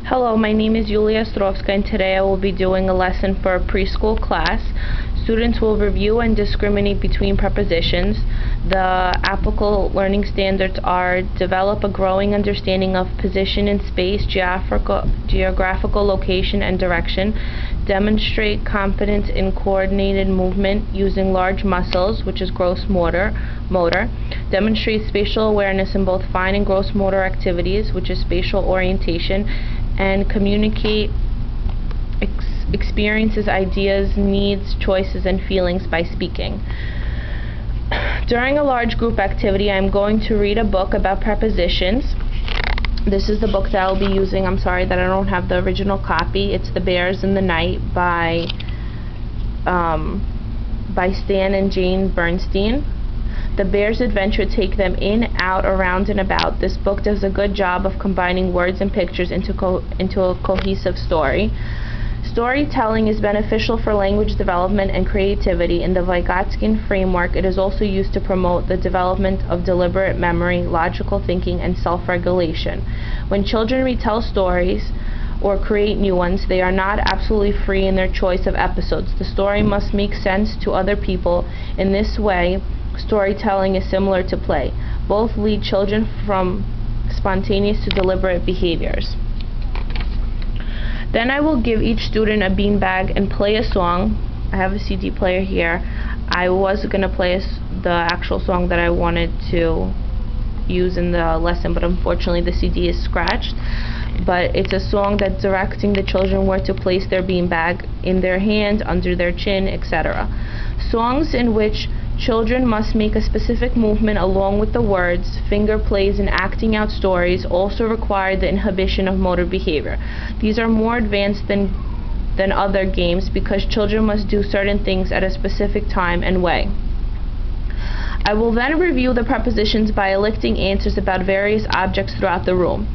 Hello, my name is Yulya, and today I will be doing a lesson for a preschool class. Students will review and discriminate between prepositions. The applicable learning standards are: develop a growing understanding of position in space, geographical location and direction, demonstrate competence in coordinated movement using large muscles, which is gross motor, demonstrate spatial awareness in both fine and gross motor activities, which is spatial orientation, and communicate experiences, ideas, needs, choices, and feelings by speaking. During a large group activity, I'm going to read a book about prepositions. This is the book that I'll be using. I'm sorry that I don't have the original copy. It's The Bears in the Night by Stan and Jane Bernstein. The bears' adventure take them in, out, around, and about. This book does a good job of combining words and pictures into a cohesive story. Storytelling is beneficial for language development and creativity. In the Vygotskian framework, it is also used to promote the development of deliberate memory, logical thinking, and self-regulation. When children retell stories or create new ones, they are not absolutely free in their choice of episodes. The story must make sense to other people. In this way, storytelling is similar to play. Both lead children from spontaneous to deliberate behaviors. Then I will give each student a beanbag and play a song. I have a CD player here. I was going to play the actual song that I wanted to use in the lesson, but unfortunately the CD is scratched. But it's a song that's directing the children where to place their beanbag: in their hand, under their chin, etc. Songs in which children must make a specific movement along with the words, finger plays, and acting out stories also require the inhibition of motor behavior. These are more advanced than other games because children must do certain things at a specific time and way. I will then review the prepositions by eliciting answers about various objects throughout the room.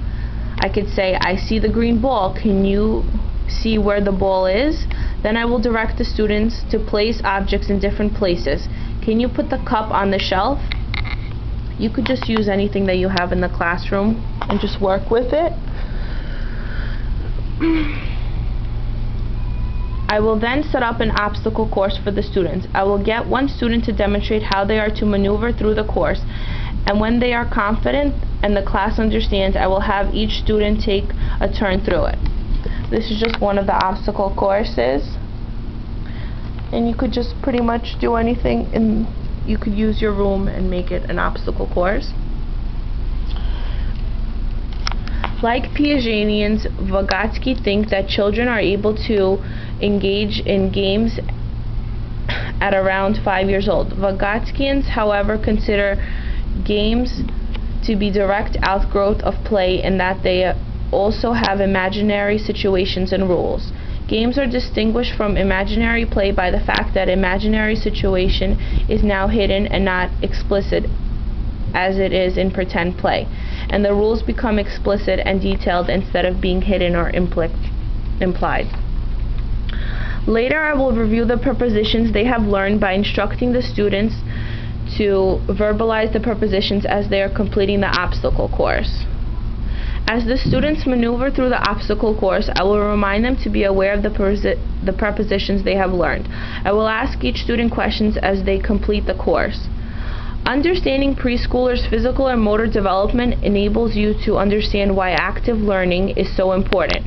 I could say, I see the green ball. Can you see where the ball is? Then I will direct the students to place objects in different places. Can you put the cup on the shelf? You could just use anything that you have in the classroom and just work with it. I will then set up an obstacle course for the students. I will get one student to demonstrate how they are to maneuver through the course, and when they are confident and the class understands, I will have each student take a turn through it. This is just one of the obstacle courses, and you could just pretty much do anything, and you could use your room and make it an obstacle course. Like Piagetians, Vygotsky think that children are able to engage in games at around 5 years old. Vygotskians, however, consider games to be direct outgrowth of play, and that they also have imaginary situations and rules. Games are distinguished from imaginary play by the fact that imaginary situation is now hidden and not explicit as it is in pretend play, and the rules become explicit and detailed instead of being hidden or implied. Later I will review the prepositions they have learned by instructing the students to verbalize the prepositions as they are completing the obstacle course. As the students maneuver through the obstacle course, I will remind them to be aware of the prepositions they have learned. I will ask each student questions as they complete the course. Understanding preschoolers' physical and motor development enables you to understand why active learning is so important.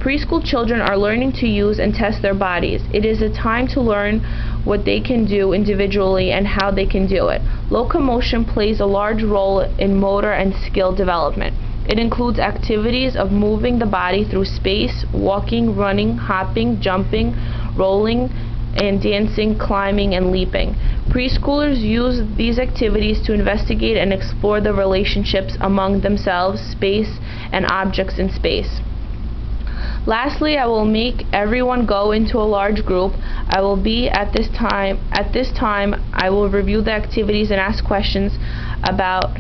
Preschool children are learning to use and test their bodies. It is a time to learn what they can do individually and how they can do it. Locomotion plays a large role in motor and skill development. It includes activities of moving the body through space, walking, running, hopping, jumping, rolling, and dancing, climbing, and leaping. Preschoolers use these activities to investigate and explore the relationships among themselves, space, and objects in space. Lastly, I will make everyone go into a large group. At this time, I will review the activities and ask questions about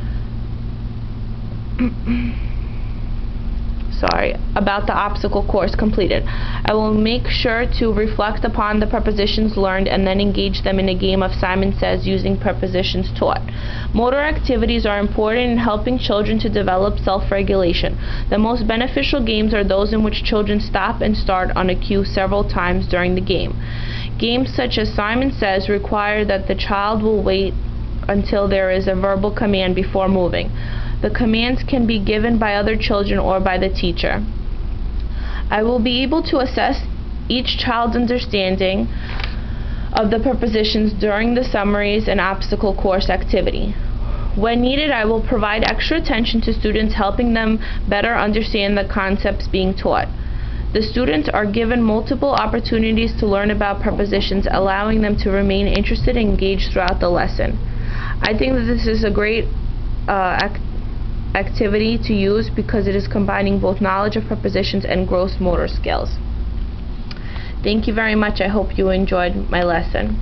about the obstacle course completed. I will make sure to reflect upon the prepositions learned and then engage them in a game of Simon Says using prepositions taught. Motor activities are important in helping children to develop self-regulation. The most beneficial games are those in which children stop and start on a cue several times during the game. Games such as Simon Says require that the child will wait until there is a verbal command before moving. The commands can be given by other children or by the teacher. I will be able to assess each child's understanding of the prepositions during the summaries and obstacle course activity. When needed, I will provide extra attention to students, helping them better understand the concepts being taught. The students are given multiple opportunities to learn about prepositions, allowing them to remain interested and engaged throughout the lesson. I think that this is a great activity to use because it is combining both knowledge of prepositions and gross motor skills. Thank you very much. I hope you enjoyed my lesson.